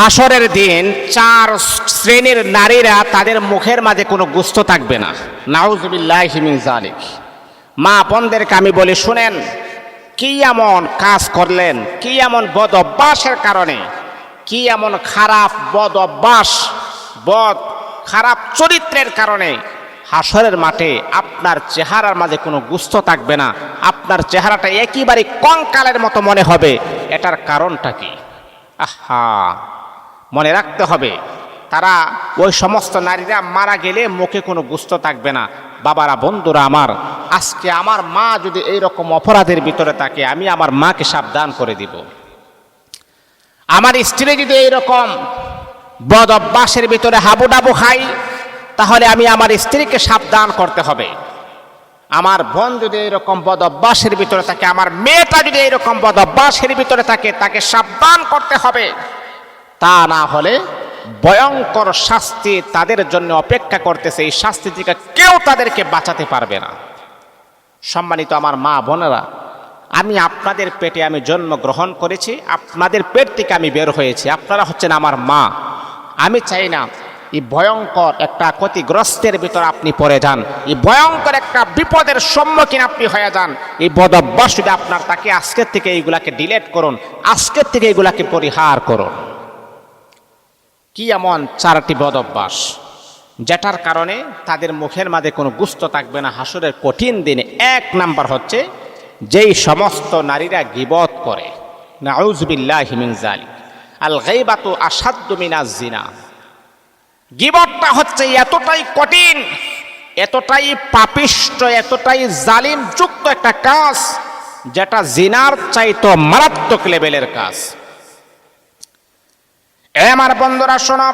হাসরের দিন চার শ্রেণীর নারীরা তাদের মুখের মাঝে কোনো গোস্ত থাকবে না। নাউযুবিল্লাহি মিন যালিক। মা বোনদেরকে আমি বলি, শুনেন, কি এমন কাজ করলেন, কি এমন বদ অভ্যাসের কারণে, কি এমন খারাপ বদ অভ্যাস, খারাপ চরিত্রের কারণে হাসরের মাঠে আপনার চেহারার মাঝে কোনো গোস্ত থাকবে না, আপনার চেহারাটা একেবারে কঙ্কালের মতো মনে হবে। এটার কারণটা কি? আহা, মনে রাখতে হবে, তারা ওই সমস্ত নারীরা মারা গেলে মুখে কোনো গোস্ত থাকবে না। বাবারা, বন্ধুরা আমার, আজকে আমার মা যদি এইরকম অপরাধের ভিতরে থাকে, আমি আমার মাকে সাবধান করে দিব। আমার স্ত্রী যদি এইরকম বদ অভ্যাসের ভিতরে হাবুডাবু খাই, তাহলে আমি আমার স্ত্রীকে সাবধান করতে হবে। আমার বোন যদি এরকম বদ অভ্যাসের ভিতরে থাকে, আমার মেয়েটা যদি এরকম বদ অভ্যাসের ভিতরে থাকে, তাকে সাবধান করতে হবে। তা না হলে ভয়ঙ্কর শাস্তি তাদের জন্য অপেক্ষা করতেছে। এই শাস্তি থেকে কেউ তাদেরকে বাঁচাতে পারবে না। সম্মানিত আমার মা বোনেরা, আমি আপনাদের পেটে আমি জন্মগ্রহণ করেছি, আপনাদের পেট থেকে আমি বের হয়েছি, আপনারা হচ্ছেন আমার মা। আমি চাই না এই ভয়ঙ্কর একটা ক্ষতিগ্রস্তের ভিতর আপনি পড়ে যান, এই ভয়ঙ্কর একটা বিপদের সম্মুখীন আপনি হয়ে যান। এই বদ অভ্যাস যদি আপনার তাকে আজকের থেকে এইগুলাকে ডিলেট করুন, আজকের থেকে এইগুলাকে পরিহার করুন। কি এমন চারটি বদ অভ্যাস যেটার কারণে তাদের মুখের মাঝে কোনো গোস্ত থাকবে না হাসরের কঠিন দিনে? এক নাম্বার হচ্ছে, যেই সমস্ত নারীরা গীবত করে। নাউযুবিল্লাহি মিন যালিক। আল গায়বাতু আশাদ্দু মিনাজ জিনা। গীবতটা হচ্ছে এতটাই কঠিন, এতটাই পাপিষ্ট, এতটাই জালিম যুক্ত একটা কাজ, যেটা জিনার চাইতো মারাত্মক লেভেলের কাজ। আমার বন্ধুরা শোনো,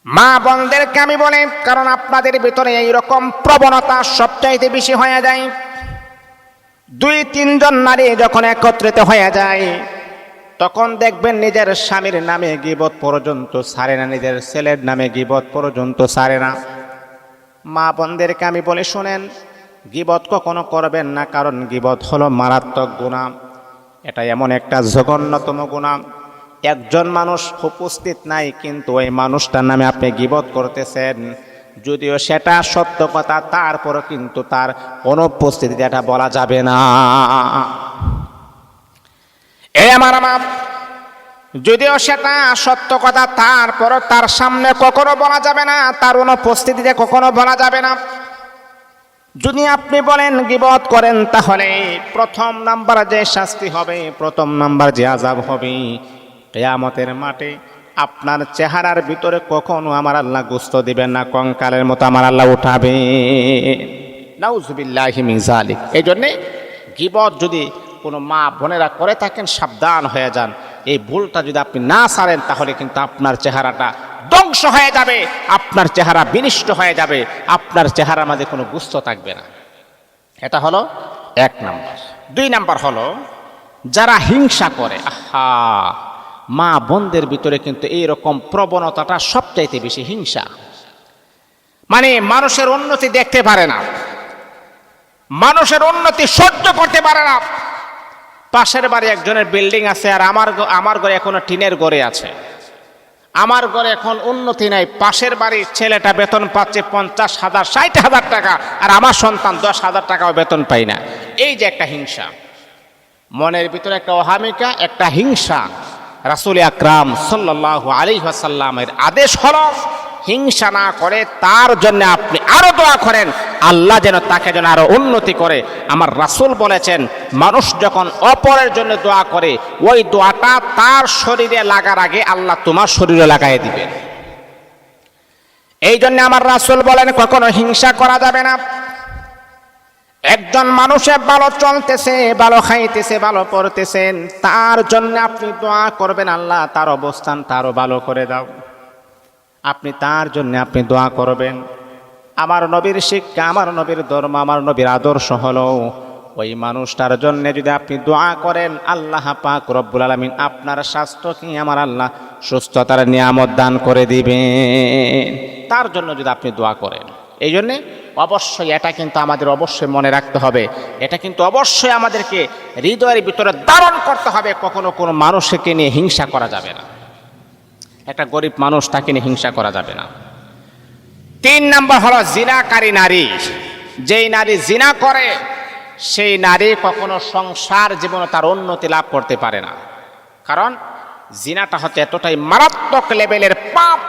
মা বোনদেরকে আমি বলি, কারণ আপনাদের ভিতরে এইরকম প্রবণতা সবচাইতে বেশি হয়ে যায়। 2-3 জন নারী যখন একত্রিত হয়ে যায়, তখন দেখবেন নিজের স্বামীর নামে গীবত পর্যন্ত ছাড়ে না, নিজের ছেলের নামে গীবত পর্যন্ত ছাড়ে না। মা বোনদেরকে আমি বলি, শুনেন, গীবত কখনো করবেন না, কারণ গীবত হলো মারাত্মক গুনাহ। এটা এমন একটা জঘন্যতম গুনাহ। একজন মানুষ উপস্থিত নাই, কিন্তু ওই মানুষটার নামে আপনি গীবত করতেছেন, যদিও সেটা সত্য কথা, তারপরও কিন্তু তার অনুপস্থিতিতে এটা বলা যাবে না। আমার মা, যদিও সেটা সত্য কথা, তারপরও তার সামনে কখনো বলা যাবে না, তার অনুপস্থিতিতে কখনো বলা যাবে না। যদি আপনি বলেন গীবত করেন, তাহলে প্রথম নাম্বার যে শাস্তি হবে, প্রথম নাম্বার যে আযাব হবে, কিয়ামতের মাঠে আপনার চেহারার ভিতরে কখনো আমার আল্লাহ গোস্ত দিবেন না, কঙ্কালের মতো আমার আল্লাহ উঠাবে। নাউযুবিল্লাহি মিন যালিক। এই জন্যে গীবত যদি কোনো মা বোনেরা করে থাকেন, সাবধান হয়ে যান। এই ভুলটা যদি আপনি না ছাড়েন, তাহলে কিন্তু আপনার চেহারাটা ধ্বংস হয়ে যাবে, আপনার চেহারা বিনষ্ট হয়ে যাবে, আপনার চেহারার মাঝে কোনো গোস্ত থাকবে না। এটা হলো 1 নাম্বার। 2 নাম্বার হলো যারা হিংসা করে। আহা, মা বোনদের ভিতরে কিন্তু এইরকম প্রবণতাটা সবচাইতে বেশি, হিংসা। মানে মানুষের উন্নতি দেখতে পারে না, মানুষের উন্নতি সহ্য করতে পারে না। পাশের বাড়ি একজনের বিল্ডিং আছে, আর আমার ঘরে এখনো টিনের ঘরে আছে। আমার ঘরে এখন উন্নতি নাই, পাশের বাড়ির ছেলেটা বেতন পাচ্ছে 50,000 60,000 টাকা, আর আমার সন্তান 10,000 টাকাও বেতন পাই না। এই যে একটা হিংসা, মনের ভিতরে একটা অহামিকা, একটা হিংসা। রাসূল আকরাম সাল্লাল্লাহু আলাইহি ওয়াসাল্লামের আদেশ হলো, হিংসা না করে তার জন্য আপনি আরো দোয়া করেন, আল্লাহ যেন তাকে যেন আরো উন্নতি করে। আমার রাসূল বলেছেন, মানুষ যখন অপরের জন্য দোয়া করে, ওই দোয়াটা তার শরীরে লাগার আগে আল্লাহ তোমার শরীরে লাগাই দিবেন। এই জন্য আমার রাসূল বলেন, কখনো হিংসা করা যাবে না। একজন মানুষের ভালো চলতেছে, ভালো খাইতেছে, ভালো পড়তেছেন, তার জন্য আপনি দোয়া করবেন, আল্লাহ তার অবস্থান তারও ভালো করে দাও। আপনি তার জন্য আপনি দোয়া করবেন। আমার নবীর শিক্ষা, আমার নবীর ধর্ম, আমার নবীর আদর্শ হলো, ওই মানুষটার জন্য যদি আপনি দোয়া করেন, আল্লাহ পাক রব্বুল আলামিন আপনার স্বাস্থ্যকে আমার আল্লাহ সুস্থতার নিয়ামত দান করে দিবেন, তার জন্য যদি আপনি দোয়া করেন। এই জন্যে অবশ্যই এটা কিন্তু আমাদের অবশ্যই মনে রাখতে হবে, এটা কিন্তু অবশ্যই আমাদেরকে হৃদয়ের ভিতরে ধারণ করতে হবে, কখনো কোনো মানুষকে নিয়ে হিংসা করা যাবে না। একটা গরিব মানুষ, তাকে নিয়ে হিংসা করা যাবে না। 3 নম্বর হলো জিনাকারী নারী। যেই নারী জিনা করে সেই নারী কখনো সংসার জীবনে তার উন্নতি লাভ করতে পারে না। কারণ জিনাটা হচ্ছে এতটাই মারাত্মক লেভেলের পাপ,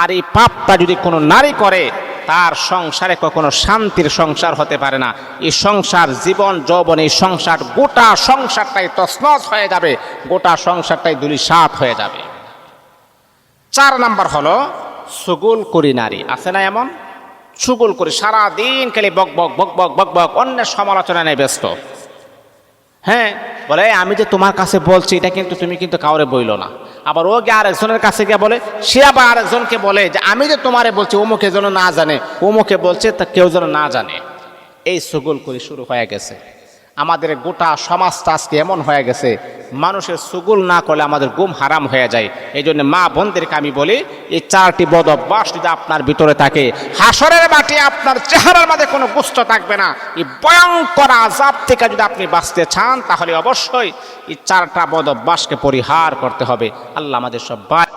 আর এই পাপটা যদি কোনো নারী করে তার সংসারে কখনো শান্তির সংসার হতে পারে না। এই সংসার, জীবন যৌবন, এই সংসার, গোটা সংসারটাই তছনছ হয়ে যাবে, গোটা সংসারটাই ধূলিসাৎ হয়ে যাবে। 4 নম্বর হলো চুগলখড়ি নারী। আছে না এমন? চুগলখড়ি, সারাদিন খালি বক বক বক বক বক বক, অন্যের সমালোচনা নেই ব্যস্ত। হ্যাঁ, বলে আমি যে তোমার কাছে বলছি এটা কিন্তু তুমি কিন্তু কাউরে বইলো না। আবার ও গিয়ে আরেকজনের কাছে গিয়ে বলে, সে আবার আরেকজনকে বলে যে আমি যে তোমারে বলছি অমুকে যেন না জানে, অমুকে বলছে তা কেউ যেন না জানে। এই চুগলখড়ি শুরু হয়ে গেছে। আমাদের গোটা সমাজটা আজকে এমন হয়ে গেছে, মানুষের চুগল না করলে আমাদের ঘুম হারাম হয়ে যায়। এই জন্য মা বোনদেরকে আমি বলি, এই 4টি বদ অভ্যাস যদি আপনার ভিতরে থাকে, হাসরের মাঠে আপনার চেহারার মাঝে কোনো গুস্ত থাকবে না। এই ভয়ঙ্কর আযাব থেকে যদি আপনি বাঁচতে চান, তাহলে অবশ্যই এই 4টা বদ অভ্যাসকে পরিহার করতে হবে। আল্লাহ আমাদের সবাই